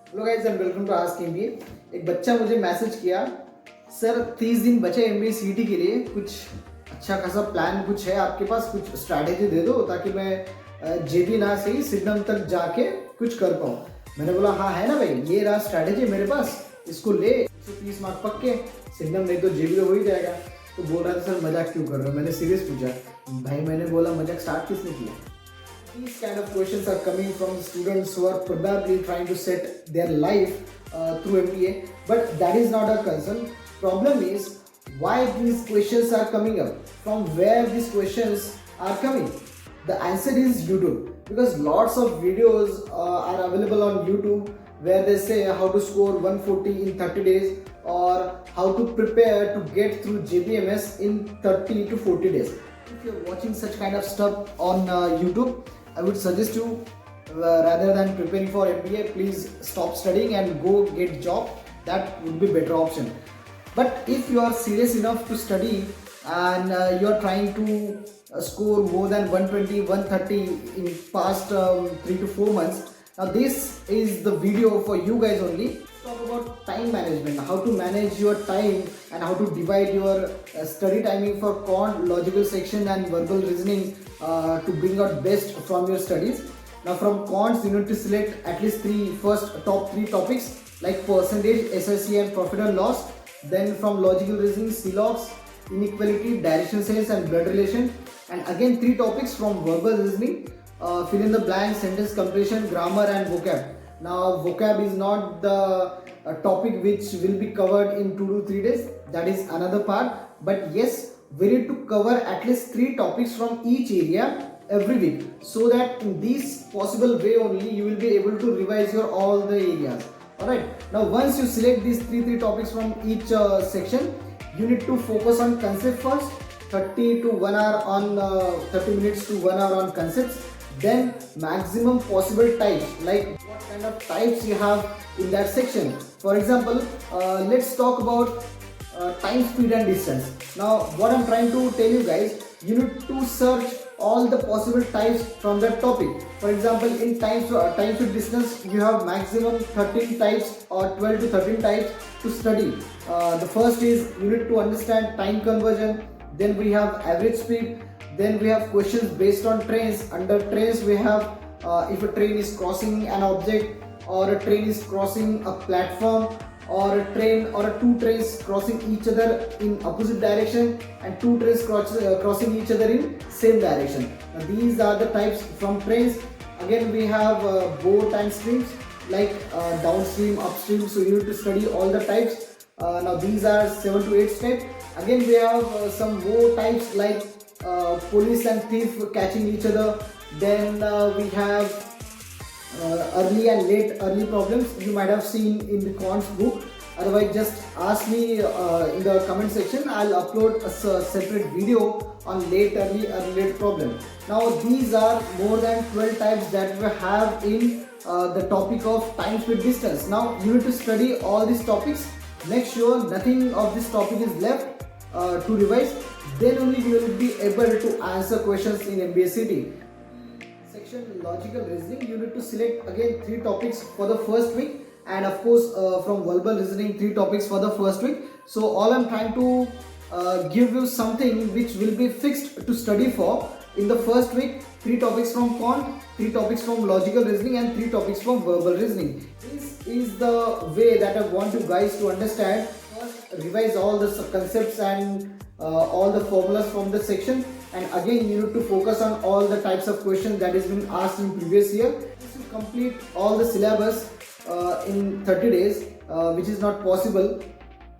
Hello guys and welcome to ask MBA. एक बच्चा मुझे मैसेज किया, सर 30 दिन बचे एमबीए सीईटी के लिए, कुछ अच्छा खासा प्लान कुछ है आपके पास, कुछ स्ट्रैटेजी दे दो ताकि मैं जेबी ना सही सिडनम तक जाके कुछ कर पाऊँ। मैंने बोला हाँ है ना भाई, ये रहा स्ट्रैटेजी मेरे पास, इसको ले 130 मार्क पक्के, सिडनम नहीं तो जेबी तो हो ही जाएगा। तो बोल रहा था सर मजाक क्यों कर रहे हो। मैंने सीरियस पूछा, भाई मैंने बोला मजाक स्टार्ट किसने किया। These kind of questions are coming from students who are probably trying to set their life through MBA, but that is not our concern. Problem is why these questions are coming up, from where these questions are coming. The answer is YouTube, because lots of videos are available on YouTube where they say how to score 140 in 30 days or how to prepare to get through JBMS in 30 to 40 days. If you're watching such kind of stuff on YouTube, I would suggest you, rather than preparing for MBA, please stop studying and go get job. That would be better option. But if you are serious enough to study and you are trying to score more than 120 130 in past 3 to 4 months, now this is the video for you guys only. Talk about time management, how to manage your time and how to divide your study timing for quant, logical section and verbal reasoning to bring out best from your studies. Now from quants you need to select at least top three topics like percentage, SSC and profit and loss. Then from logical reasoning, CLOGS, inequality, direction sales and blood relation. And again 3 topics from verbal reasoning, fill in the blank, sentence completion, grammar and vocab. Now vocab is not the topic which will be covered in 2 to 3 days, that is another part. But yes, we need to cover at least 3 topics from each area every week, so that in this possible way only you will be able to revise your all the areas. Alright, now once you select these three topics from each section, you need to focus on concept first, 30 to 1 hour on 30 minutes to 1 hour on concepts. Then maximum possible types, like what kind of types you have in that section. For example, let's talk about time, speed and distance. Now what I'm trying to tell you guys, you need to search all the possible types from that topic. For example, in time to distance you have maximum 13 types or 12 to 13 types to study. The first is you need to understand time conversion. Then we have average speed. Then we have questions based on trains. Under trains we have if a train is crossing an object, or a train is crossing a platform, or a train or a two trains crossing each other in opposite direction, and two trains crossing each other in same direction. Now these are the types from trains. Again we have boat and streams, like downstream, upstream, so you need to study all the types. Now these are 7 to 8 steps. Again we have some more types like police and thief catching each other. Then we have early and late early problems. You might have seen in the quants book. Otherwise just ask me in the comment section. I'll upload a separate video on late early and late problem. Now these are more than 12 types that we have in the topic of time, speed, distance. Now you need to study all these topics. Make sure nothing of this topic is left to revise. Then only you will be able to answer questions in MBA City. Section logical reasoning, you need to select again 3 topics for the first week, and of course from verbal reasoning 3 topics for the first week. So all I'm trying to give you something which will be fixed to study for in the first week. 3 topics from quant, 3 topics from logical reasoning and 3 topics from verbal reasoning. This is the way that I want you guys to understand. First revise all the concepts and all the formulas from the section, and again you need to focus on all the types of questions that has been asked in previous year. Once you complete all the syllabus in 30 days, which is not possible.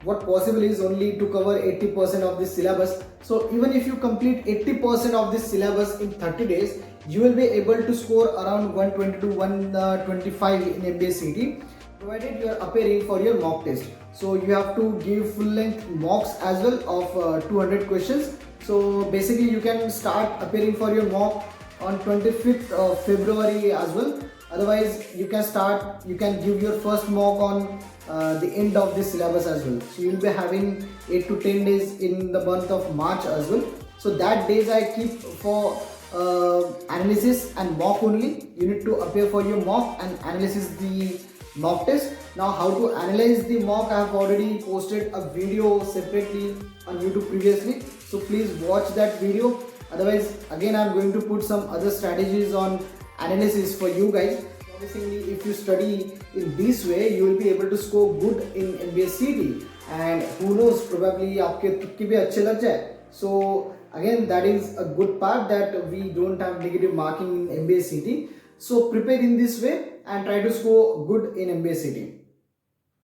What possible is only to cover 80% of this syllabus. So even if you complete 80% of this syllabus in 30 days, you will be able to score around 120 to 125 in MBA CET, provided you are appearing for your mock test. So you have to give full length mocks as well of 200 questions. So basically you can start appearing for your mock on 25th of February as well. Otherwise you can give your first mock on the end of this syllabus as well. So you will be having 8 to 10 days in the month of March as well. So that days I keep for analysis and mock only. You need to appear for your mock and analysis the mock test. Now how to analyze the mock, I have already posted a video separately on YouTube previously, so please watch that video. Otherwise, again, I'm going to put some other strategies on analysis for you guys. Obviously, if you study in this way, you will be able to score good in MBA CT, and who knows, probably आपके तुक्के भी अच्छे लग जाए. So again, that is a good part, that we don't have negative marking in MBA CT. So prepare in this way and try to score good in MBA CT.